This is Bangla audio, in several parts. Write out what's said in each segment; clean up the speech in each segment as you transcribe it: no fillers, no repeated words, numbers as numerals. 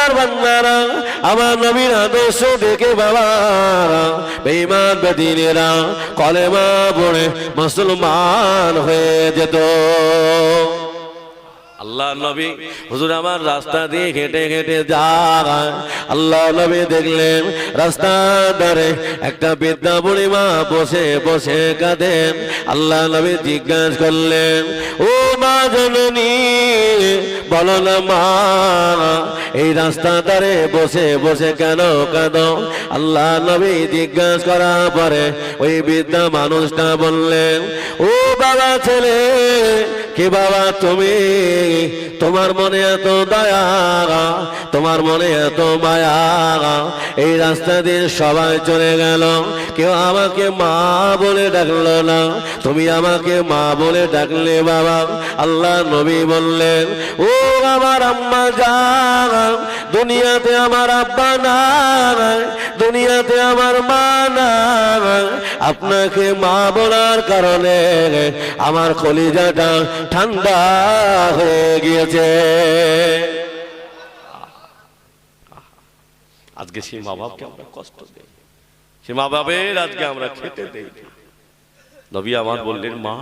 আল্লাহর বান্দারা, আমার নবীর আদর্শ দেখে বাবা বেঈমান বেদিনেরা কলেমা পড়ে মুসলমান হয়ে যেত। আল্লাহ নবী হুজুর আমার রাস্তা দিয়ে হেঁটে হেঁটে যায়, আল্লাহ নবী দেখলেন রাস্তার ধারে একটা বৃদ্ধা বুড়ি মা বসে বসে কাঁদেন। আল্লাহ নবী জিজ্ঞাসা করলেন, ও মা জননী, বলো না মা, এই রাস্তা ধারে বসে বসে কেন কাঁদো? আল্লাহ নবী জিজ্ঞাসা করার পরে ওই বৃদ্ধা মানুষটা বললেন, ও বাবা ছেলে, কে বাবা তুমি? তোমার মনে এত দয়া, তোমার মনে এত মায়া, এই রাস্তা দিয়ে সবাই চলে গেল, কেউ আমাকে মা বলে ডাকলো না, তুমি আমাকে মা বলে ডাকলে বাবা। আল্লাহ নবী বললেন, ও আমার আম্মা জান, দুনিয়াতে আমার আব্বা নাই, দুনিয়াতে আমার মা নাই, আপনাকে মা বলার কারণে আমার কলিজাটা ঠান্ডা হয়ে গিয়েছে। আজকে সেই মা বাপকে আমরা কষ্ট দেই, সে মা বাবের আজকে আমরা খেতে দেই। নবী আমার বললেন, মা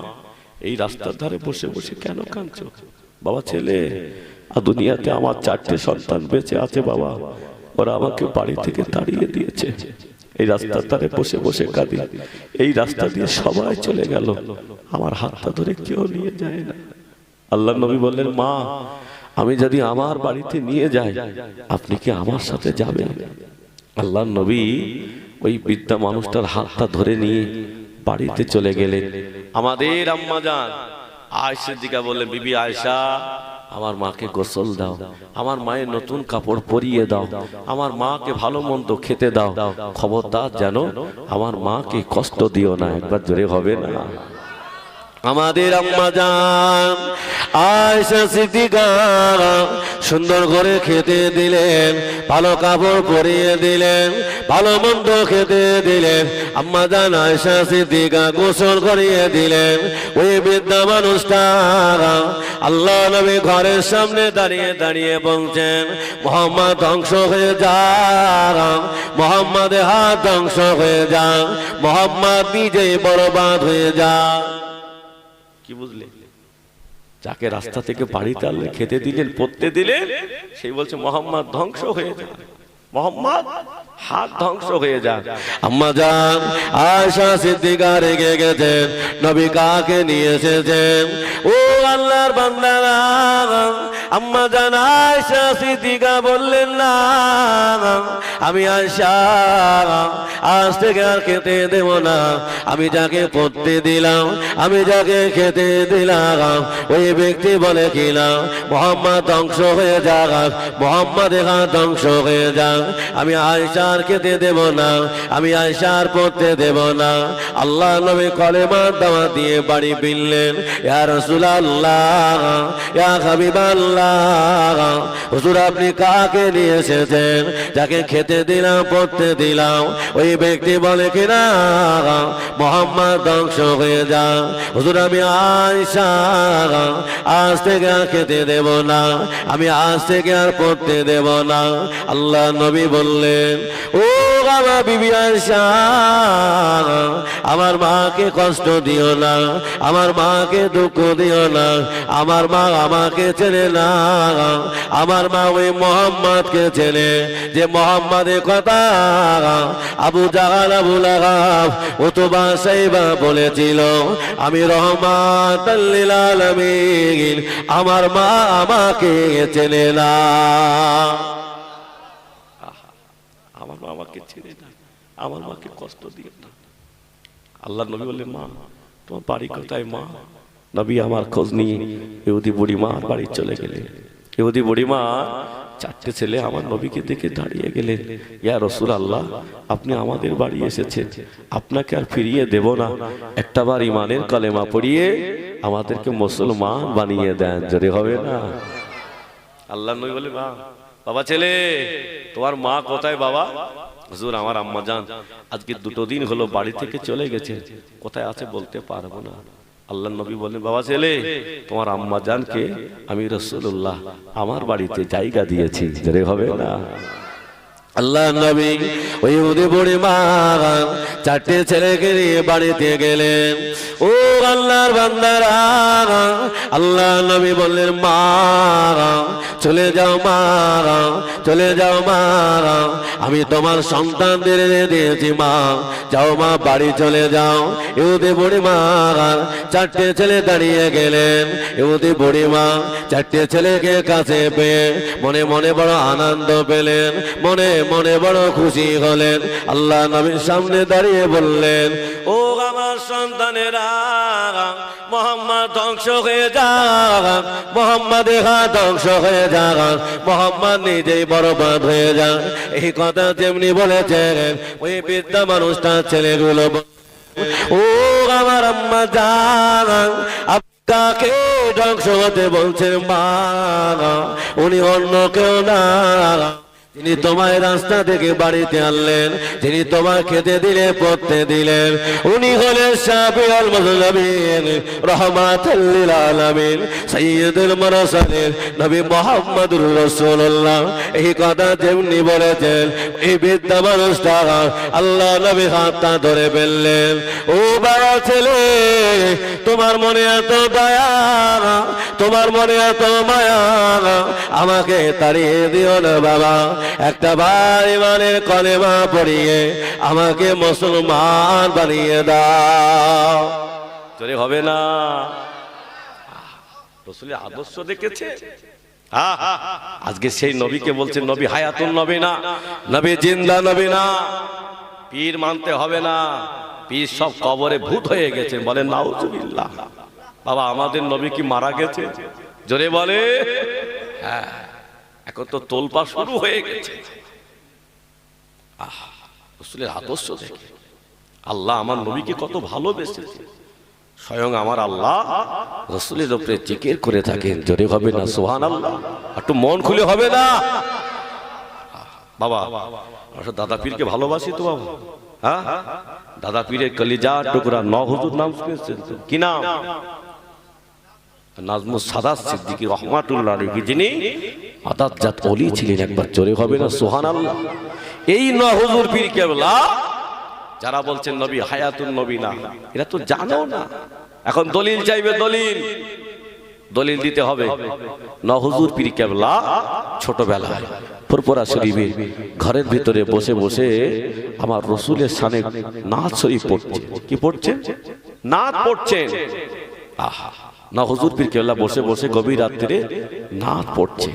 এই রাস্তার ধারে বসে বসে কেন কাঁদছো? বাবা ছেলে, আর দুনিয়াতে আমার 4টে সন্তান বেঁচে আছে বাবা, ওরা আমাকে বাড়ি থেকে তাড়িয়ে দিয়েছে, এই রাস্তার ধারে বসে বসে কাঁদি, এই রাস্তা দিয়ে সবাই চলে গেল, আমার হাতটা ধরে কেউ নিয়ে যায় না। আল্লাহ নবী বললেন, মা আমি যদি আমার বাড়িতে নিয়ে যাই, আপনি কি আমার সাথে যাবেন? আল্লাহ নবী ওই বৃদ্ধা মানুষটার হাতটা ধরে নিয়ে বাড়িতে চলে গেলেন। আমাদের আম্মা জান আয়েশা দিকে বললেন, বিবি আয়েশা, আমার মাকে গোসল দাও, আমার মায়ের নতুন কাপড় পরিয়ে দাও, আমার মাকে ভালো মন্দ খেতে দাও, খবরদার যেন আমার মাকে কষ্ট দিও না। একবার জোরে হবে না? আমাদের আম্মা জান আয়েশা সিদ্দিকা সুন্দর করে খেতে দিলেন, ভালো কাপড় পরিয়ে দিলেন, ভালো মন্দ খেতে দিলেন। আম্মা জান আয়েশা সিদ্দিকা গোসল করিয়ে দিলেন। ওই বৃদ্ধা মানুষটা আল্লাহ নবী ঘরের সামনে দাঁড়িয়ে দাঁড়িয়ে বলছেন, মুহাম্মদ ধ্বংস হয়ে যাক, মুহাম্মাদের হাত ধ্বংস হয়ে যাক, মুহাম্মদ নিজেই বরবাদ হয়ে যাক। কি বুঝলে? যাকে রাস্তা থেকে বাড়িতে আনলে খেতে দিলেন, পড়তে দিলেন, সেই বলছে মুহাম্মদ ধ্বংস হয়ে যাক, মুহাম্মদ হাত ধ্বংস হয়ে যাক। আম্মা জান আয়েশা সিদ্দিকা রেগে গেছেন, নবী কাকে নিয়ে এসেছেন? ও আল্লাহর বান্দারা, আম্মা জান আয়েশা সিদ্দিকা বললেন, না আমি আয়েশা আজ থেকে আর খেতে দেব না, আমি যাকে পড়তে দিলাম, আমি যাকে খেতে দিলাম, ওই ব্যক্তি বলে কিনা মুহাম্মদ ধ্বংস হয়ে যাক, মুহাম্মাদের হাত ধ্বংস হয়ে যাক, আমি আয়েশার খেতে দেব না, আমি আয়েশার পড়তে দেব না। আল্লাহ নবী কলেমার দাওয়াত দিয়ে বাড়ি ফিরলেন। ইয়া রাসূলুল্লাহ, ইয়া হাবিবাল্লাহ, হুজুর আপনি কাকে নিয়ে এসেছেন? যাকে খেতে দিলাম, পড়তে দিলাম, ওই ব্যক্তি বলে কিনা মুহাম্মদ ধ্বংস হয়ে যাক। হুজুর আমি আয়েশা আজ থেকে আর খেতে দেব না, আমি আজ থেকে আর পড়তে দেব না। আল্লাহ নবী বললেন, ও আমার বিবি আয়েশা, আমার মাকে কষ্ট দিও না, আমার মাকে দুঃখ দিও না, আমার মা আমাকে চেনে না, আমার মা ওই মুহাম্মদকে চেনে, যে মুহাম্মাদের কথা আবু জাহাল, আবু লাহাব, উতবা, সাইবা বলেছিল আমি রহমাতাল লিল আলামিন, আমার মা আমাকে চেনে না, আমার মা আমাকে চেনে না, আমার মাকে কষ্ট দিও না। আল্লাহ নবী বললেন, মা তোমার বাড়ি কোথায়? মা নবী আমার খোঁজ নিয়ে ইহুদি বুড়ি মার বাড়ি চলে গেলেন। ইহুদি বুড়ি মা 4টে ছেলে আমার নবীকে দেখে দাঁড়িয়ে গেলেন, ইয়া রাসূলুল্লাহ, আপনি আমাদের বাড়ি এসেছেন, আপনাকে আর ফিরিয়ে দেব না, একটাবার ইমানের কলেমা পড়িয়ে আমাদেরকে মুসলমান বানিয়ে দেন। জোরে হবে না? আল্লাহ নবী বলে, মা বাবা ছেলে তোমার মা কোথায় বাবা? হুজুর আমার আম্মা জান আজকে 2 দিন হলো বাড়ি থেকে চলে গেছে, কোথায় আছে বলতে পারবো না। আল্লাহ নবী বললেন, বাবা ছেলে, তোমার আম্মা জানকে আমি রাসূলুল্লাহ আমার বাড়িতে জায়গা দিয়েছি। জোরে হবে না? আল্লাহ নবী ওই ইহুদি বুড়ি মা চারটে ছেলেকে নিয়ে বাড়িতে গেলেন। ও আল্লাহর বান্দারা, আল্লাহ নবী বললেন, মা চলে যাও, মা চলে যাও, মা আমি তোমার সন্তানদের দিয়েছি, মা যাও, মা বাড়ি চলে যাও। ইহুদি বুড়ি মা চারটে ছেলে দাঁড়িয়ে গেলেন। ইহুদি বুড়ি মা চারটে ছেলেকে কাছে পেয়ে মনে মনে বড় আনন্দ পেলেন, মনে মনে বড় খুশি হলেন। আল্লাহ নবীর সামনে দাঁড়িয়ে বললেন, ও আমার সন্তানেরা, মোহাম্মদ ধ্বংস হয়ে যাক, মোহাম্মদ ধ্বংস হয়ে যাক, মোহাম্মদ নিজেই বরবাদ হয়ে যাক। এই কথা যেমনি বলেছেন ওই বৃদ্ধা মানুষটা ছেলেগুলো, ও আমার আম্মা জান, কাকে ধ্বংস হতে বলছেন মা? উনি অন্য কেউ না, যিনি তোমায় রাস্তা থেকে বাড়িতে আনলেন, যিনি তোমার খেতে দিলে পড়তে দিলেন, উনি হলেন শাফিউল মুযলিমিন, রাহমাতুল লিল আলামিন, সাইয়্যিদুল মুরসালিন, নবী মুহাম্মদুর রাসূলুল্লাহ। এই কথা যেমনি বলেছেন এই বৃদ্ধা মানুষটা আল্লাহ নবী হাতটা ধরে ফেললেন। ও বাবা ছেলে, তোমার মনে এত দয়া, তোমার মনে এত মায়া, আমাকে তাড়িয়ে দিও না বাবা। একটা ভাই ইমানের কলেমা পড়িয়ে আমাকে মুসলমান বানিয়ে দাও। জোরে হবে না? রাসূলের আদর্শ দেখেছে। আজকে সেই নবীকে বলছে নবী হায়াতুন নবী না, নবী জিন্দা নবী না। পীর মানতে হবে না, পীর সব কবরে ভূত হয়ে গেছে। বলেন নাউজুবিল্লাহ। বাবা আমাদের নবী কি মারা গেছে? জোরে বলে। হ্যাঁ, এখন তো তোলপা শুরু হয়ে গেছে। রাসূলের আদর্শ দেখে আল্লাহ আমার নবীকে কত ভালোবেসেছে। স্বয়ং আমার আল্লাহ রাসূলের উপরে জিকির করে থাকেন। জোরে হবে না সুবহানাল্লাহ? একটু মন খুলে হবে না? বাবা আমরা দাদা পীরকে ভালোবাসি তো বাবা। হ্যাঁ, দাদা পীরের কলিজা টুকরা ন হুজুর নাম শুনেছেন? কি নাম? নাজমুস সাদাত সিদ্দিকী রাহমাতুল্লাহ আলাইহি, যিনি আদাতজাত ওলি ছিলেন। একবার জোরে হবে না সুবহানাল্লাহ? এই ন হুজুর পীর কেবলা যারা বলছেন নবী হায়াতুন নবী না, এরা তো জানো না। এখন দলিল চাইবে, দলিল দলিল দিতে হবে। ন হুজুর পীর কেবলা ছোটবেলায় ফুরফুরা শরীফে ঘরের ভিতরে বসে বসে আমার রাসূলের শানে নাত শরীফ পড়ছে। কি পড়ছেন? নাত পড়ছেন। আহা, না হুজুর পীর কেবলা বসে বসে গভীর রাত্রে নাত পড়ছে।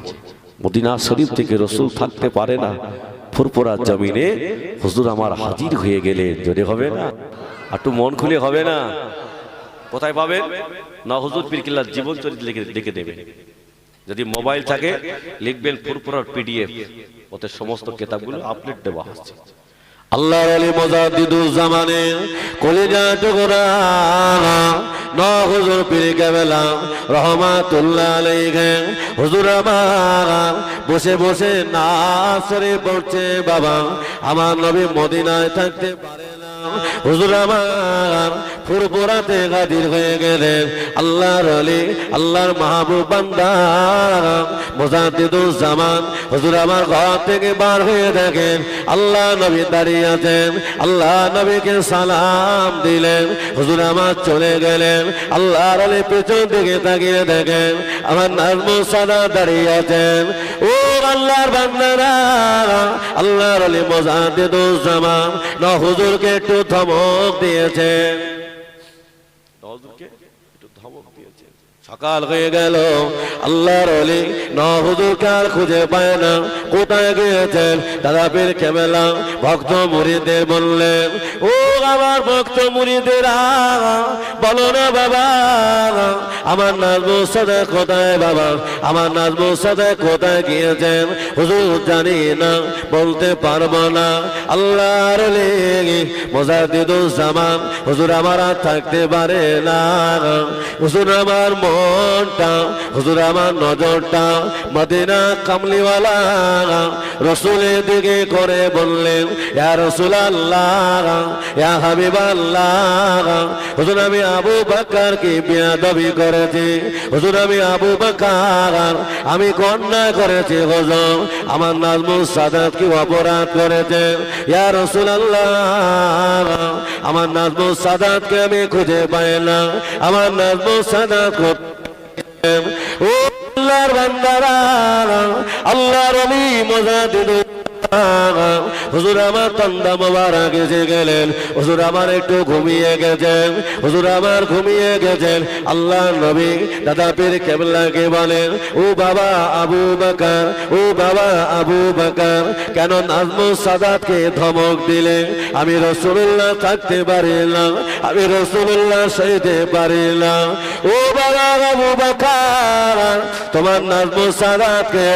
মদিনা শরীফ থেকে রাসূল থাকতে পারে না, ফুরফুরা জমিনে হুজুর আমার হাজির হয়ে গেলে। জোরে হবে না? একটু মন খুলে হবে না? কোথায় পাবেন? না হুজুর পীর কেবলার জীবন চরিত্র লিখে দেবেন। যদি মোবাইল থাকে লিখবেন ফুরফুরার পিডিএফ, ওতে সমস্ত কিতাবগুলো আপলোড দেওয়া হচ্ছে। আল্লাহর ওলি মুজাদ্দিদুল জামানে কলিজা টুকরা ন হুজুর পীর কেবলা রাহমাতুল্লাহ আলাইহি, হুজুর আমার বসে বসে নাত শরীফ পড়ছে। বাবা আমার নবী মদিনায় থাকতে পারে না, হুজুর আমার ফুরফুরাতে হাজির হয়ে গেলেন। আল্লাহর ওলি, আল্লাহর মাহবুব বান্দা মুজাদ্দিদুল জামান হুজুর আমার ঘর থেকে বার হয়ে দেখেন আল্লাহ নবী দাঁড়িয়ে আছেন। আল্লাহ নবীকে সালাম দিলেন, হুজুর আমার চলে গেলেন। আল্লাহর ওলি পেছন দিকে তাকিয়ে দেখেন আমার নাজমুস সাদাত দাঁড়িয়ে আছেন। ও আল্লাহর বান্দারা, আল্লাহর ওলি মুজাদ্দিদুল জামান ন হুজুরকে একটু ধমক দিয়েছেন। সকাল হয়ে গেল, আল্লাহর ওলি ন হুজুরকে আর খুঁজে পায় না। কোথায় গিয়েছেন? দাদা পীর কেবলা ভক্ত মুরিদদের বললেন, ও আমার ভক্ত মুরিদেরা, বলো না বাবা আমার নাজমুস সাদাত কোথায়? বাবা আমার নাজমুস সাদাত কোথায় গিয়েছেন? হুজুর জানি না, বলতে পারবো না। আল্লাহর ওলি মুজাদ্দিদুল জামান হুজুর আমার আর থাকতে পারে না, হুজুর আমার মনটা হুজুর আমার নজরটা মদিনা কামলিওয়ালা রসুলের দিকে করে বললেন, ইয়া রাসূলুল্লাহ, ইয়া হাবিবাল্লাহ, হুজুর আমি আবু বকরকে বেয়াদবি করেছি, হুজুর আমি আবু বকর আমি অন্যায় করেছি, হুজুর আমার নাজমুস সাদাত কি অপরাধ করেছে, ইয়া রাসূলুল্লাহ আমার নাজমুস সাদাতকে আমি খুঁজে পাই না, আমার নাজমুস সাদাত ও আল্লাহর বান্দারা, আল্লাহর ওলি মুজাদ্দিদ হুজুর আমার তন্দা মোবারক এসে গেলেন, হুজুর আমার একটু ঘুমিয়ে গেছেন, হুজুর আমার ঘুমিয়ে গেছেন। আল্লাহ নবী দাদা পীর কেবলাকে বলেন, ও বাবা আবু বকর, ও বাবা আবু বকর, কেন নাজমুস সাদাতকে ধমক দিলে? আমি রাসূলুল্লাহ থাকতে পারি না, আমি রাসূলুল্লাহ সইতে পারি না। ও বাবা আবু বকর, তোমার নাজমুস সাদাতকে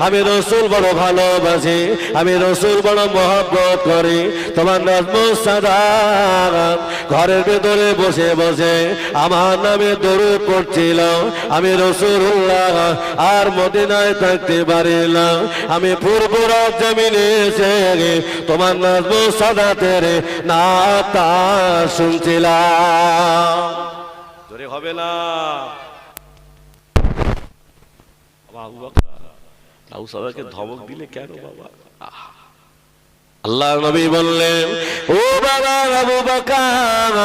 আমি রাসূল বড় ভালোবাসি, আমি রাসূল বড় মহব্বত করি। তোমার নাজমুস সাদাত ঘরের ভেতরে বসে বসে আমার নামে দরুদ পড়ছিল, আমি রাসূলুল্লাহ আর মদিনায় থাকতে পারি না, আমি ফুরফুরা জমিনে এসে তোমার নাজমুস সাদাতের নাতা শুনছিলাম। জোরে হবে না? আবু বকর আবু সাদাতকে ধমক দিলে কেন বাবা? আল্লাহ নবী বললেন, ও বাবা আবু বকর,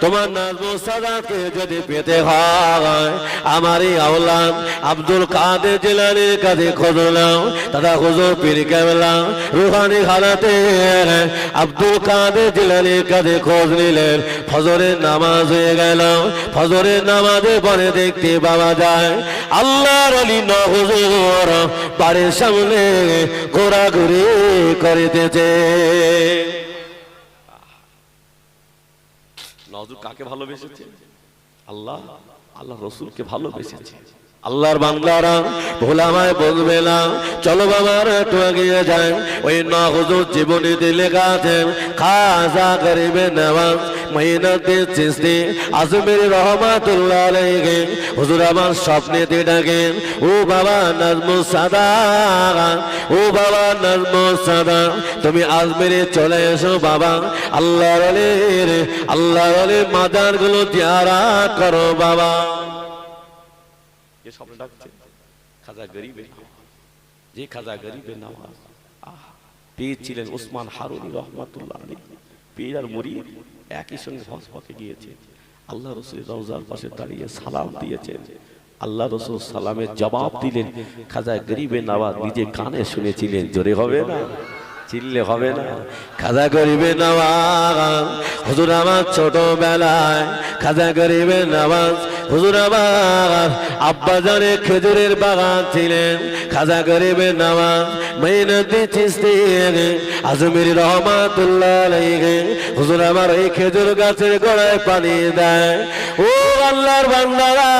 তোমার নাজমুস সাদাতকে যদি পেতে হয় আমারই আওলাদ আব্দুল কাদের জিলানীর কাছে খোঁজ নাও। দাদা হুজুর পীর কেবলা রুহানি হালাতে আব্দুল কাদের জিলানীর কাছে খোঁজ নিলেন। ফজরের নামাজ হয়ে গেল, ফজরের নামাজে পরে দেখতে পাওয়া যায় আল্লাহর ওলি হুজুর বাড়ির সামনে ঘোরাঘুরি করিতেছে। নজর কাকে ভালোবেসেছে? আল্লাহ, আল্লাহ রসুলকে ভালোবেসেছে। আল্লাহর বান্দারা ভোলামায় বলবে না, চলো বাবার একটু এগিয়ে যায়। ওই হুজুর জীবনীতে লেখা আছে, খাজা গরিবে নওয়াজ মঈনুদ্দিন চিশতি আজমিরি রহমাতুল্লাহ আলাইহি হুজুর আমার স্বপ্নেতে ডাকেন, ও বাবা নাজমুস সাদাত, ও বাবা নাজমুস সাদাত, তুমি আজমিরে চলে এসো বাবা, আল্লাহর ওলির মাজারগুলো জিয়ারত করো বাবা। স্বপ্ন ডাকছে খাজা গরিবে নওয়াজ, যে খাজা গরিবে নওয়াজ পীর ছিলেন উসমান হারুনি রহমাতুল্লাহ আলাইহি। পীর আর মুরিদ একই সঙ্গে হজ পথে গিয়েছে, আল্লাহ রাসূলের রওজার পাশে দাঁড়িয়ে সালাম দিয়েছেন। আল্লাহ রাসূল সালামের জবাব দিলেন, খাজা গরিবে নওয়াজ নিজে কানে শুনেছিলেন। জোরে হবে না? চিল্লে হবে না? খাজা গরিবে নওয়াজ হুজুর আমার ছোটবেলায়, খাজা গরিবে নওয়াজ হুজুর আমার আব্বাজানের খেজুরের বাগান ছিলেন। খাজা গরিবে নওয়াজ মঈনুদ্দিন চিশতি আজমিরি রহমাতুল্লাহ আলাইহি হুজুর আমার এই খেজুর গাছের গোড়ায় পানি দেয়। ও আল্লাহর বান্দারা,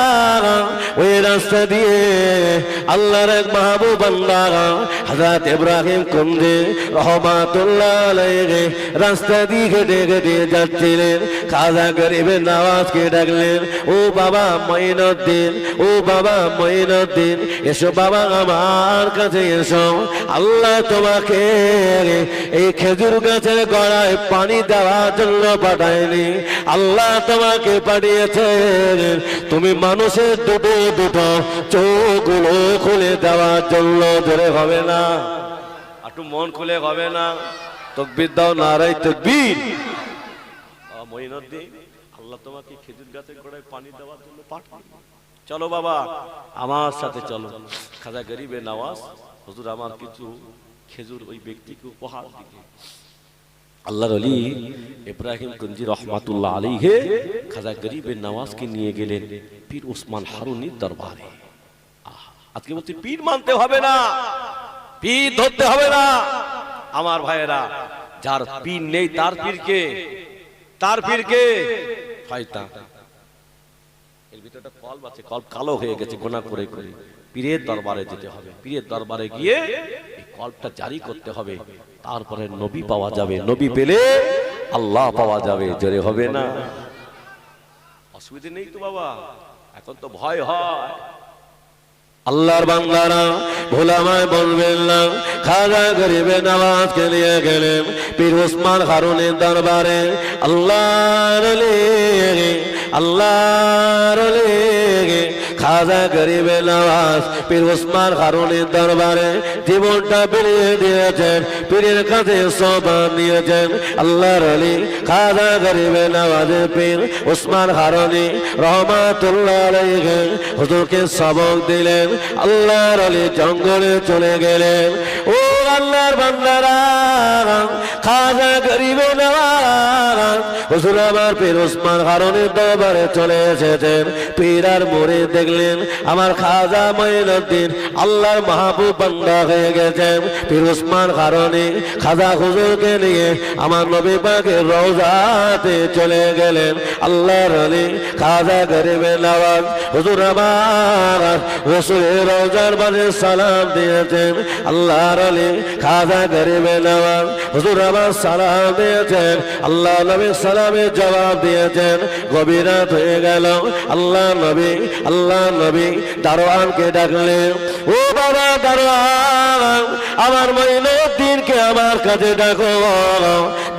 ওই রাস্তা দিয়ে আল্লাহর এক মাহবুব বান্দা হযরত ইব্রাহিম কুন্দি রহমাতুল্লাহ আলাইহি রাস্তা দিয়ে হেঁটে হেঁটে যাচ্ছিলেন। খাজা গরিবে নওয়াজকে ডাকলেন, ও বাবা মঈনুদ্দিন, ও বাবা মঈনুদ্দিন, এসো বাবা আমার কাছে এসো। আল্লাহ তোমাকে এই খেজুর গাছের গোড়ায় পানি দেওয়ার জন্য পাঠায়নি, আল্লাহ তোমাকে পাঠিয়েছে তুমি মানুষের দুটো দুটো চোখগুলো খুলে দেওয়ার জন্য। জোরে হবে না? একটু মন খুলে হবে না? তাকবীর দাও, নারায়ে তাকবীর। মঈনুদ্দিন, আল্লাহ তোমাকে খেজুর গাছের গোড়ায় পানি দেওয়ার জন্য পাঠায়। চলো বাবা আমার সাথে চলো। খাজা গরিবে নওয়াজ হুজুর আমার কিছু খেজুর ওই ব্যক্তিকে উপহার দিলেন। আল্লাহর ওলি ইব্রাহিম কুঞ্জি রহমাতুল্লাহ আলাইহি খাজা গরিবে নওয়াজকে নিয়ে গেলেন পীর উসমান হারুনির দরবারে। আজকে বলছি পীর মানতে হবে না, পীর ধরতে হবে না। আমার ভাইয়েরা, যার পীর নেই তার পীরকে, তার পীরকে শয়তান। এর ভিতরটা কলব আছে, কলব কালো হয়ে গেছে গোনা করে করে। পীরের দরবারে যেতে হবে, পীরের দরবারে গিয়ে এই কলবটা জারি করতে হবে, তারপরে নবী পাওয়া যাবে, নবী পেলে আল্লাহ পাওয়া যাবে। জোরে হবে না? অসুবিধা নেই তো বাবা? এখন তো ভয় হয়। আল্লাহর বান্দারা ভোলামায় বলবেন না, খাজা গরিবে নওয়াজকে নিয়ে গেলেন পীর ওসমান হারুনের দরবারে। আল্লাহর খাজা গরিবে নওয়াজ পীর ওসমান হারুনের দরবারে জীবনটা বিলিয়ে দিয়েছেন, পীরের কাছে সোবান নিয়েছেন। আল্লাহর আলী খাজা গরিবে নওয়াজের পীর ওসমান হারুনি রহমাতুল্লাহ আলাইহি হুজুরকে সবক দিলেন। আল্লাহর আলী জঙ্গলে চলে গেলেন। ও আল্লাহর বান্দারা, খাজা গরিবে নওয়াজ হুজুর আমার পীর ওসমান হারুনির দরবারে চলে এসেছেন। পীর আর মুরিদ দেখলেন আমার খাজা মঈনুদ্দিন আল্লাহর মাহবুব বান্দা হয়ে গেছেন। পীর ওসমান হারুনি খাজা হুজুরকে নিয়ে আমার নবী পাকের রওজাতে চলে গেলেন। আল্লাহর আলী খাজা গরিবে নওয়াজ হুজুর আমার রাসূলের রওজার বাজে সালাম দিয়েছেন। আল্লাহর আলী খাজা গরিবে নওয়াজ হুজুর আমার সালাম দিয়েছেন। আল্লাহ নবী সালামের জবাব দিয়েছেন। গভীর রাত হয়ে গেল। আল্লাহ নবী দারোয়ানকে ডাকলেন। ও বাবা দারোয়ান, আমার মঈনুদ্দিনকে আমার কাছে ডাকো।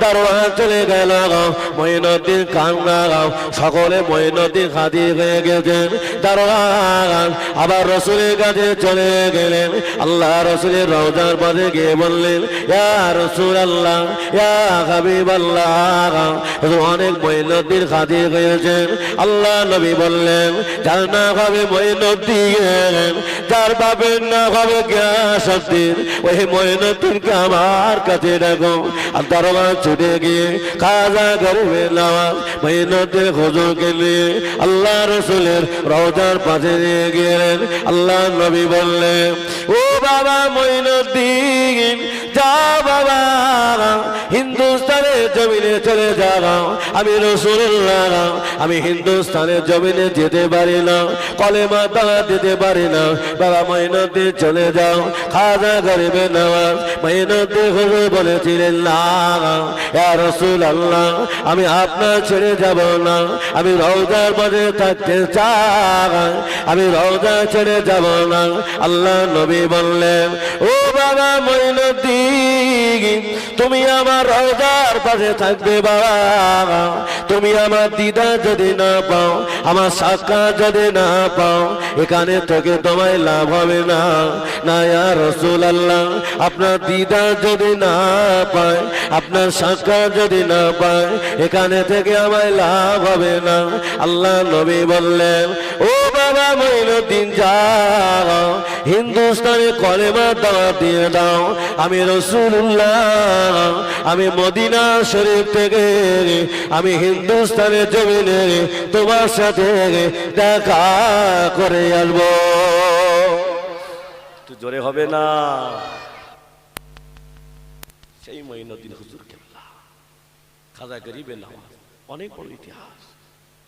দারোয়ান চলে গেল। মঈনুদ্দিন কান্না, সকলে মঈনুদ্দিন হাজির হয়ে গেছেন। দারোয়ান আবার রাসূলের কাছে চলে গেলেন। আল্লাহ রাসূলের রওজার পাশে গিয়ে বললেন, ইয়া রাসূলুল্লাহ, ইয়া হাবিবাল্লাহ, অনেক মঈনুদ্দিন হাজির হয়েছেন। আল্লাহ নবী বললেন, যার না হবে মঈনুদ্দিন, যার বাপের না হবে গিয়াসউদ্দিন, ওই মঈনুদ্দিনকে আমার কাছে ডাকো। আর দারোয়ান ছুটে গিয়ে খাজা গরিবে নওয়াজ মঈনুদ্দিন হুজুরকে নিয়ে আল্লাহ রাসূলের রওজার পাশে নিয়ে গেলেন। আল্লাহ নবী বললেন, ও বাবা মঈনুদ্দিন, যা বাবা হিন্দুস্তানের জমিনে চলে যাও। আমি রাসূলুল্লাহ, আমি হিন্দুস্তানের জমিনে যেতে পারি না, কলেমা দাওয়াত দিতে পারি না। বাবা মঈনুদ্দিন চলে যাও। খাজা গরিবে নওয়াজ মঈনুদ্দিন হুজুর বলেছিলেন, না ইয়া রাসূলুল্লাহ, আমি আপনার ছেড়ে যাব না, আমি রওজার মাঝে থাকতে চাই, আমি রওজা ছেড়ে যাব না। আল্লাহ নবী বললেন, ও বাবা মঈনুদ্দিন, তুমি আমার রওজার পাশে থাকবে বাবা। তুমি আমার দিদার যদি না পাও, আমার সাক্ষাৎ যদি না পাও, এখানে থেকে তোমায় লাভ হবে না। না ইয়া রাসূলুল্লাহ, আপনার দিদার যদি না পায়, আপনার সাক্ষাৎ যদি না পায়, এখানে থেকে আমায় লাভ হবে না। আল্লাহ নবী বললেন, ও বাবা মঈনুদ্দিন, যাও হিন্দুস্তানে কলেমা দাওয়াত দিয়ে দাও। আমি রাসূলুল্লাহ, আমি মদিনা শরীফ থেকে আমি হিন্দুস্তানের জমিনে তোমার সাথে দেখা করে আসবো। একটু জোরে হবে না? সেই মঈনুদ্দিন হুজুর কেবলা খাজা গরিবে নওয়াজ, অনেক বড় ইতিহাস।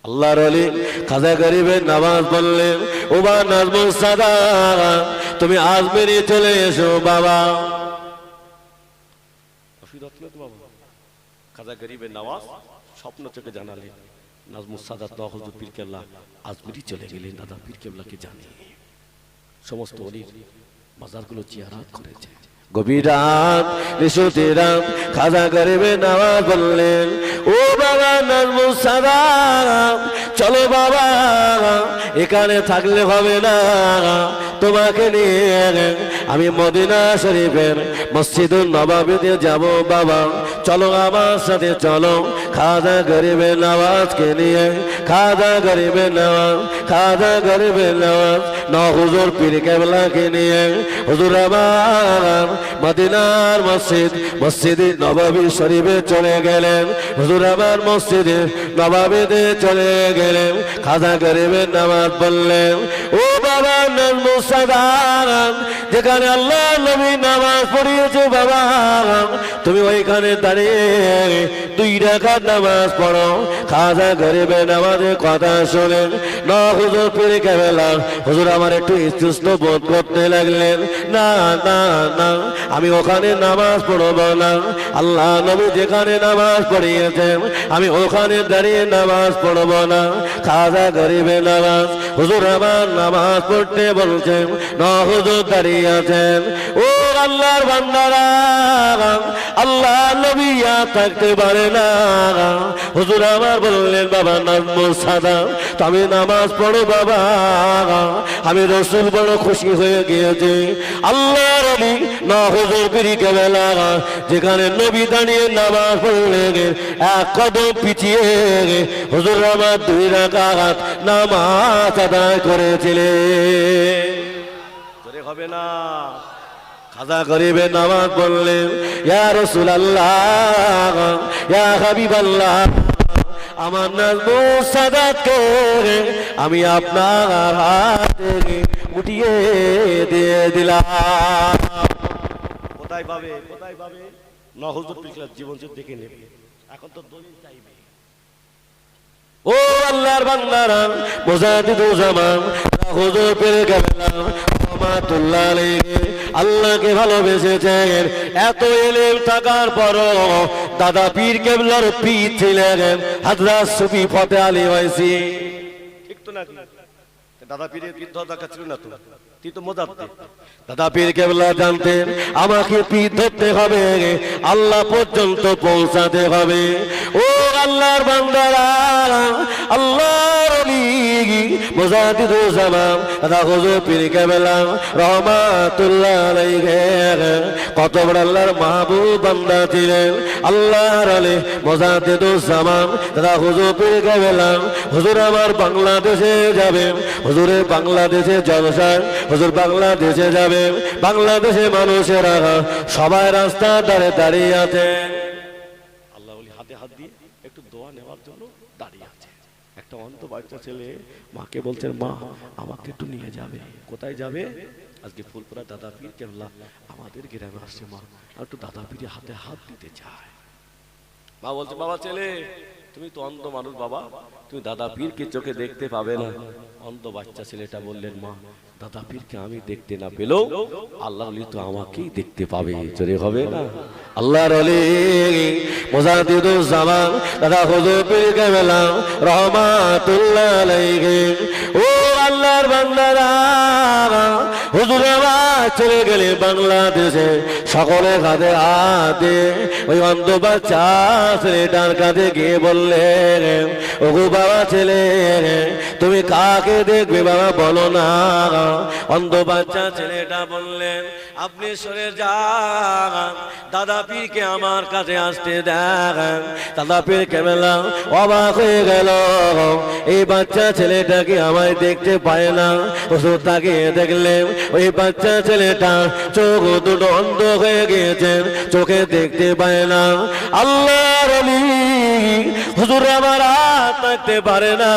আল্লাহর ওলি খাজা গরিবে নওয়াজ বললেন, ও বা নাজমুল সাদাত, তুমি আজমিরে চলে এসো বাবা। খাজা গরিবে নওয়াজ স্বপ্ন চোখে জানালেন, নাজমুল সাদাত হুজুর পীর কেবলা আজমিরি চলে গেলেন। দাদা পীর কেবলাকে জানে, সমস্ত ওলির মাজারগুলো জিয়ারত করেছে। গভীর রাত নিশুতি রাত খাজা গরিবে নওয়াজ বললেন, ও বাবা নাজমুল সাদাত, চলো বাবা, এখানে থাকলে হবে না, তোমাকে নিয়ে আমি মদিনা শরীফের মসজিদুন নববীতে যাব বাবা। চলো আমার সাথে চলো। খাজা গরিবে নওয়াজকে নিয়ে খাজা গরিবে নওয়াজ, খাজা গরিবে নওয়াজ হুজুর পীর কেবলাকে নিয়ে হুজুর আমার মদিনার মসজিদে নববী শরীফে চলে গেলেন। হুজুর আমার মসজিদে নববীতে চলে গেলেন। খাজা গরিবে নওয়াজ বললেন, ও বাবা নাজমুসাদান যেখানে আল্লাহ নবী নামাজ পড়িয়েছে বাবা তুমি ওইখানে দাঁড়িয়ে 2 রাকাত নামাজ পড়ো খাজা গরিবে নামাজের কথা শোনেন না হুজুর পীর কেবলা হুজুর আমার একটু ইতস্ত বোধ করতে লাগলেন না না না আমি ওখানে নামাজ পড়বো না আল্লাহ নবী যেখানে নামাজ পড়িয়েছেন আমি ওখানে দাঁড়িয়ে নামাজ পড়বো না খাজা গরিবে নামাজ হুজুর আমার নামাজ পড়তে বলছেন না হুজুর দাঁড়িয়ে আছেন ও আল্লাহর বান্দারা আল্লাহ নবী আর থাকতে পারে না হুজুর আমার বললেন বাবা নাজমুল সাদা তুমি নামাজ পড়ো বাবা আমি রসুল বড় খুশি হয়ে গিয়েছে আল্লাহর ওলি না হুজুর পীর কেবলা যেখানে নবী দাঁড়িয়ে নামাজ পড়লেন 1 কদম পিছিয়ে হুজুর আমার 2 রাকাত নামাজ আদায় করেছিলেন হবে না খাজা গরিবে নামাজ পড়লেন ইয়া রাসূলুল্লাহ ইয়া হাবিবাল্লাহ আমার নাজমুস সাদাতকে আমি আপনার হাতে উঠিয়ে দিয়ে দিলাম কোথায় পাবে না হুজুর পীর জীবন দেখে নেবে এখন তো দলিল চাইবে ও আল্লাহর বান্দারা মুজাদ্দিদুল জামান হুজুর পীর কেবলা রহমাতুল্লাহ আলাইহি আল্লাহকে ভালোবেসেছেন এত ইলম থাকার পরও দাদা পীর কেবলার পীর ছিলেন হযরত সুফি ফতে আলী ওয়াইসি ঠিক তো নাকি দাদা পীরের বিদ্ধতা ছিল না তো তুই তো মুজাদ্দিদ দাদা পীর কেবলা জানতেন আমাকে পীর ধরতে হবে আল্লাহ পর্যন্ত পৌঁছাতে হবে ও আল্লাহর বান্দারা আল্লাহর ওলি মুজাদ্দিদুল জামান দাদা হুজুর পীর কেবলা রহমাতুল্লাহ আলাইহি কত বড় আল্লাহর মাহবুব বান্দা ছিলেন আল্লাহর ওলি মুজাদ্দিদুল জামান দাদা হুজুর পীর কেবলা হুজুর আমার বাংলাদেশে যাবেন হুজুরের বাংলাদেশে জলসায় হুজুর বাংলাদেশে যাবেন বাংলাদেশে মানুষেরা সবাই রাস্তার ধারে দাঁড়িয়ে আছে আল্লাহ ওলি হাতে হাত দিয়ে একটু দোয়া নেওয়ার জন্য দাঁড়িয়ে আছে একটা অন্ধ বাচ্চা ছেলে মাকে বলছেন মা আমাকে একটু নিয়ে যাবে কোথায় যাবে আজকে ফুলপুরা দাদা পীর কেবলা আমাদের গ্রামে আসছে মা একটু দাদা পীরের হাতে হাত দিতে চায় মা বলছে বাবা ছেলে তুমি তো অন্ধ মানুষ বাবা তুমি দাদা পীরকে চোখে দেখতে পাবে না অন্ধ বাচ্চা ছেলেটা বললেন মা দাদা পীরকে আমি দেখতে না পেলেও আল্লাহর ওলি তো আমাকেই দেখতে পাবে জোরে হবে না আল্লাহর ওলি মুজাদ্দিদুল জামান দাদা হুজুর পীর কেবলা রহমাতুল্লাহ আলাইহি ও আল্লাহর বান্দারা হুজুর আমার চলে গেলে বাংলাদেশে সকলে কাঁধে হাতে ওই অন্ধ বাচ্চা ছেলেটার কাঁধে গিয়ে বললেন ওগো বাবা ছেলে তুমি কাকে দেখবে বাবা বলো না অন্ধ বাচ্চা ছেলেটা বললেন আপনি সরে যান দাদা পীরকে আমার কাছে আসতে দেন দাদা পীর কেবলা অবাক হয়ে গেল এই বাচ্চা ছেলেটাকে আমায় দেখতে পায় না হুজুর তাকে দেখলেন ওই বাচ্চা ছেলেটা চোখ দুটো অন্ধ হয়ে গিয়েছেন চোখে দেখতে পায় না আল্লাহর ওলি হুজুর আমার হাত থাকতে পারে না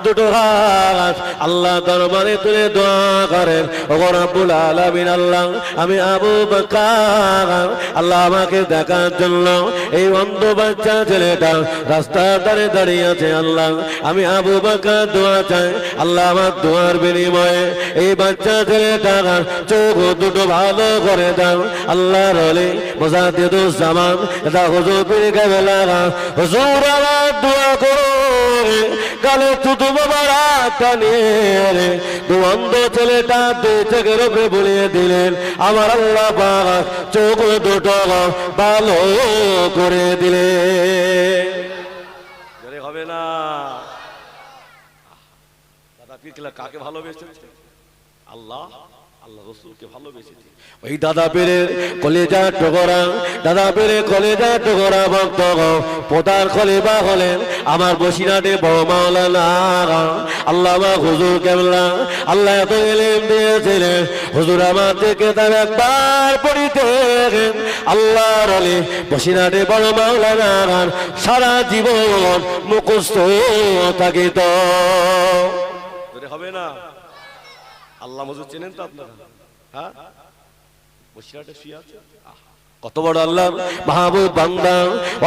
দুটো হাত আল্লাহ দরবারে তুলে দোয়া করেন ওগো রব্বুল আলামিন আল্লাহ আমি আবু বকর আল্লাহ আমাকে দেখার জন্য এই অন্ধ বাচ্চা ছেলেটা রাস্তার ধারে দাঁড়িয়ে আছে আল্লাহ আমি আবু বকর দোয়া চাই আল্লাহ আমার দোয়ার বিনিময়ে এই বাচ্চা ছেলেটা চোখ দুটো ভালো করে দাও আল্লাহর ওলি মুজাদ্দিদুল জামান দাদা হুজুর পীর কেবলা হুজুর আমার দোয়া করো গালে থুতু মোবারকটা নিয়ে অন্ধ ছেলেটা 2 চোখের উপরে বুলিয়ে দিলেন আমার আল্লাহ পাক চোখ দুটো ভালো করে দিলেন হবে না দাদা পীর কেবলা কাকে ভালোবেসেছে আল্লাহ আল্লাহ রাসূলকে ভালোবেসেছে ওই দাদা পীরের কলিজা টুকরা দাদা পীরের কলিজা টুকরা ভক্ত পোতার খলিফা হলেন আমার বসিরহাটে বড় মাওলানা আল্লামা হুজুর কেবলা আল্লাহ এত ইলম দিয়েছিলেন হুজুর আমার থেকে তার একবার পড়িতে আল্লাহর ওলি বসিরহাটে বড় মাওলানা সারা জীবন মুখস্থ থাকিত হবে না আল্লাহ হুজুর চেনেন তো আপনারা? হ্যাঁ, বসিরহাটে শুয়ে আছে। কত বড় আল্লাহ মাহবুব বান্দা,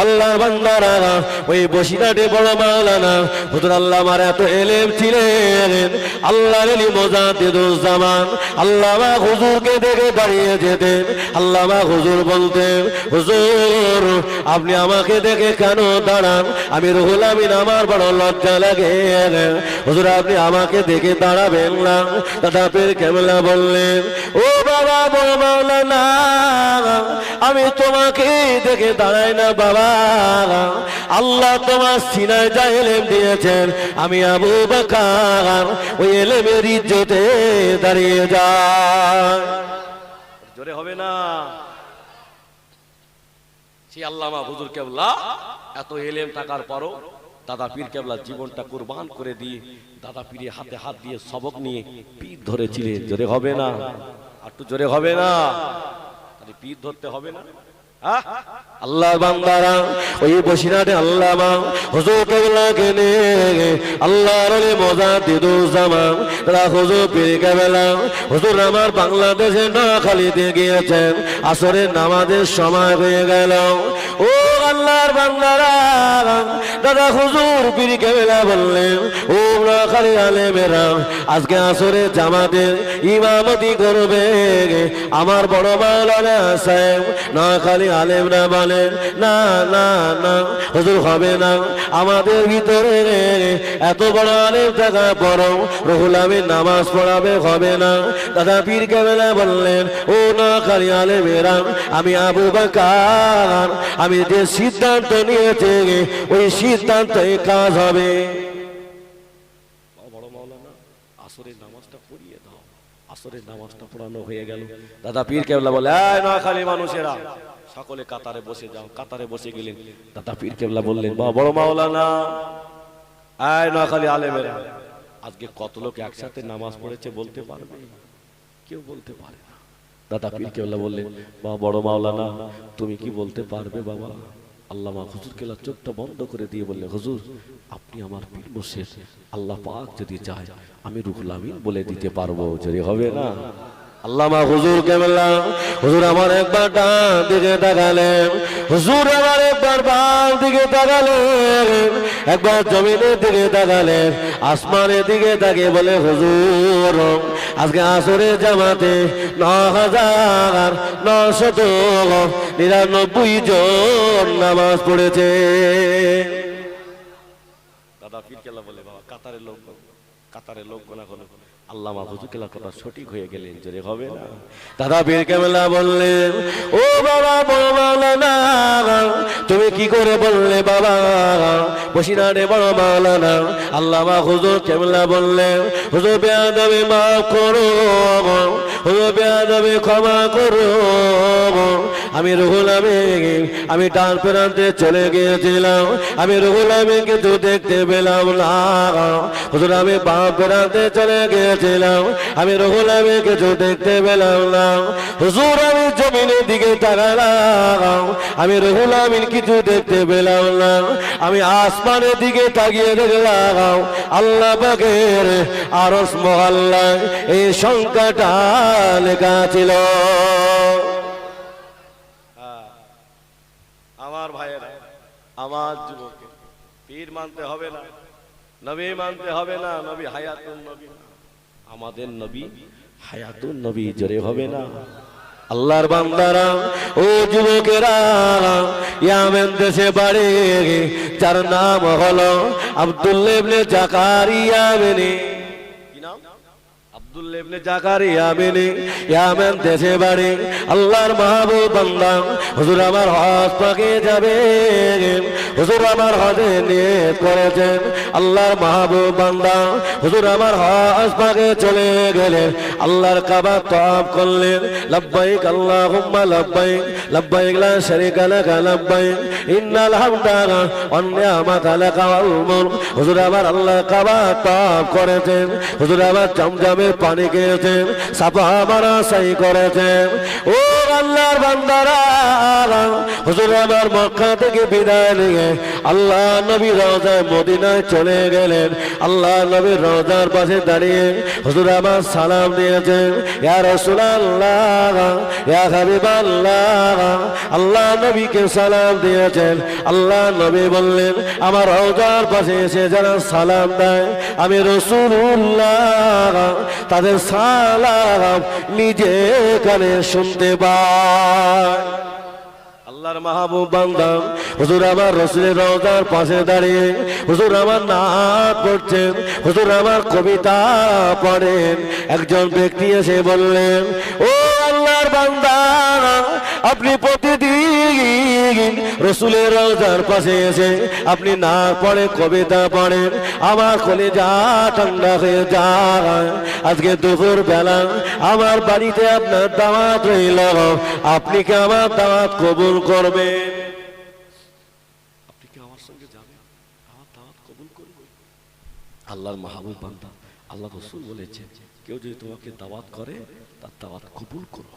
আল্লাহর বান্দারা ওই বসিরহাটে বড় মাওলানা হুজুর আল্লামার এত এলেম ছিলেন, আল্লাহর আলী মুজাদ্দিদুজ্জামান আল্লামা হুজুরকে দেখে দাঁড়িয়ে যেতেন। আল্লামা হুজুর বলতেন, হুজুর আপনি আমাকে দেখে কেন দাঁড়ান? আমি রুহুল আমিন, আমার বড় লজ্জা লাগে। হুজুর আপনি আমাকে দেখে দাঁড়াবেন না। দাদা পীর কেবলা বললেন, ও বাবা বড় মাওলানা, আমি তোমাকে দেখে দাঁড়াই না বাবা, আল্লাহ তোমার সিনায় যা এলেম দিয়েছেন, আমি আবু বকর ওই এলেমের ইজ্জতে দাঁড়িয়ে যাই। জোরে হবে না? সেই আল্লামা হুজুর কেবলা এত এলেম থাকার পরও দাদা পীর কেবলা জীবনটা কুরবান করে দিয়ে দাদা পীরের হাতে হাত দিয়ে সবক নিয়ে পীর ধরেছিলেন। জোরে হবে না? একটু জোরে হবে না? পীর ধরতে হবে না? আল্লাহ বান্দারা ওই বসিরহাটে আল্লামা হুজুর কেবলাকে নিয়ে আল্লাহর আলী মুজাদ্দিদুজ্জামান তারা হুজুর পীর কেবলা হুজুর আমার বাংলাদেশে নোয়াখালীতে গিয়েছেন। আসরের নামাজের সময় হয়ে গেল। ও আল্লাহর বান্দারা, দাদা হুজুর পীর কেবলা বললেন, ও নোয়াখালী আলেমেরা আজকে আসরের জামাতের ইমামতি করবে আমার বড় মাওলানা সাহেব। নোয়াখালী আলেমরা বলেন, না না না হুজুর হবে না, আমাদের ভিতরে এত বড় আলেম থাকা পরও রুহুল আমিন নামাজ পড়াবে, হবে না। দাদা পীর কেবলা বললেন, ও নোয়াখালী আলেমেরা, আমি আবু বকর আমি যে সিদ্ধান্ত নিয়েছি ওই সিদ্ধান্তে কাজ হবে। বড় মাওলানা আসরের নামাজটা পড়িয়ে দাও। আসরের নামাজটা পড়ানো হয়ে গেল। দাদা পীর কেবলা বলে, এই নোয়াখালী মানুষেরা সকলে কাতারে বসে যাও। কাতারে বসে গেলেন। দাদা পীর কেবলা বললেন, বা বড় মাওলানা, এই নোয়াখালী আলেমেরা আজকে কত লোক একসাথে নামাজ পড়েছে বলতে পারবে? কেউ বলতে পারে না। দাদা পীর কেবলা বললেন, বা বড় মাওলানা তুমি কি বলতে পারবে বাবা? আল্লামা হুজুর কেবলা চোখটা বন্ধ করে দিয়ে বললেন, হুজুর আপনি আমার পীর মুর্শিদ, আল্লাহ পাক যদি চায় আমি রুহুল আমিন বলে দিতে পারবো। যদি হবে না? আল্লামা হুজুর কেবলা হুজুর আমার একবার ডান দিকে তাকালেন, হুজুর আমার একবার বাম দিকে তাকালেন, একবার জমিনের দিকে তাকালেন, আসমানের দিকে তাকিয়ে বলে, হুজুর আজকে আসরের জামাতে ৯,৯99 জন নামাজ পড়েছে। দাদা পীর কেবলা বলে, বাবা কাতারের লোক গোনা হলো। আল্লামা হুজুর কেবলা কথা সঠিক হয়ে গেলেন। জোরে হবে না? দাদা পীর কেবলা বললেন, ও বাবা বড় মাওলানা, তুমি কি করে বললে বাবা? বসিরহাটে বড় মাওলানা আল্লামা হুজুর কেবলা বললেন, হুজুর বেয়াদবি মাফ করো, হুজুর বেয়াদবি ক্ষমা করো। আমি রুহুল আমিন আমি ডান প্রান্তে চলে গিয়েছিলাম, আমি রুহুল আমিন কিন্তু দেখতে পেলাম না। হুজুর আমি বাম প্রান্তে চলে গিয়েছিলাম, আমি রুহুল আমিন কিছু দেখতে পেলাম না। হুজুর আমি জমিনের দিকে তাকালাম, আমি রুহুল আমিন কিছু দেখতে পেলাম না। আমি আসমানের দিকে তাকিয়ে দেখলাম আল্লাহ পাকের আরশ মহল্লায় এই সংখ্যাটা লেখা ছিল। আমার ভাইয়েরা, আমার যুবক, পীর মানতে হবে না, নবী মানতে হবে না। নবী হায়াতুন নবী, আমাদের নবী হায়াতুন নবী। জোরে হবে না? আল্লাহর বান্দারা, ও যুবকেরা, ইয়ামেন দেশে বাড়ি, যার নাম হলো আব্দুল্লাহ ইবনে জাকারিয়া বিনি। কি নাম? আব্দুল্লাহ ইবনে জাকারিয়া বিনি, ইয়ামেন দেশে বাড়ি। আল্লাহর মাহবুব বান্দা হুজুর আমার হজ পাকে যাবে, হুজুর আমার হজে নিয়ত করেছেন। আল্লাহর মাহবুব বান্দা হুজুর আমার হজ পাকে চলে গেলেন, আল্লাহর কাবা তওয়াফ করলেন। লব্বাইক আল্লাহুম্মা লব্বাইক, লব্বাইক লা শারীকা লাকা লব্বাইক, ইন্নাল হামদা ওয়ান নি'মাতা লাকা ওয়াল মুলক। হুজুর আমার আল্লাহর কাবা তওয়াফ করেছেন, হুজুর আমার জমজমের পানি খেয়েছেন, সাফা মারা সাই করেছেন। ও আল্লাহর বান্দারা, হুজুর আমার মক্কা থেকে বিদায় নিয়ে আল্লাহ নবী রওজায় মদিনায় চলে গেলেন। আল্লাহ নবীর রওজার পাশে দাঁড়িয়ে হুজুর আমার সালাম দিয়েছেন, ইয়া রাসূলুল্লাহ, ইয়া হাবিবাল্লাহ। আল্লাহ নবীকে সালাম দিয়েছেন। আল্লাহ নবী বললেন, আমার রওজার পাশে এসে যারা সালাম দেয় আমি রাসূলুল্লাহ তাদের সালাম নিজে কানে শুনতে পাই। আল্লাহর মাহবুব বান্দা হুজুর আমার রাসূলের রওজার পাশে দাঁড়িয়ে হুজুর আমার নাত পড়ছেন, হুজুর আমার কবিতা পড়েন। একজন ব্যক্তি এসে বললেন, ও আল্লাহর বান্দা, আপনি প্রতিদিন রাসূলের রওজার পাশে এসে আপনি না পড়ে কবিতা পড়েন, আমার কলিজা ঠান্ডা হয়ে যায়। আজকে দুপুর বেলা আমার বাড়িতে আপনার দাওয়াত রইল, আপনি কি আমার দাওয়াত কবুল করবেন? আপনি কি আমার সঙ্গে যাবেন? আমার দাওয়াত কবুল করবেন? আল্লাহর মাহবুব বান্দা, আল্লাহ রাসূল বলেছেন, কেউ যদি তোমাকে দাওয়াত করে তার দাওয়াত কবুল করো।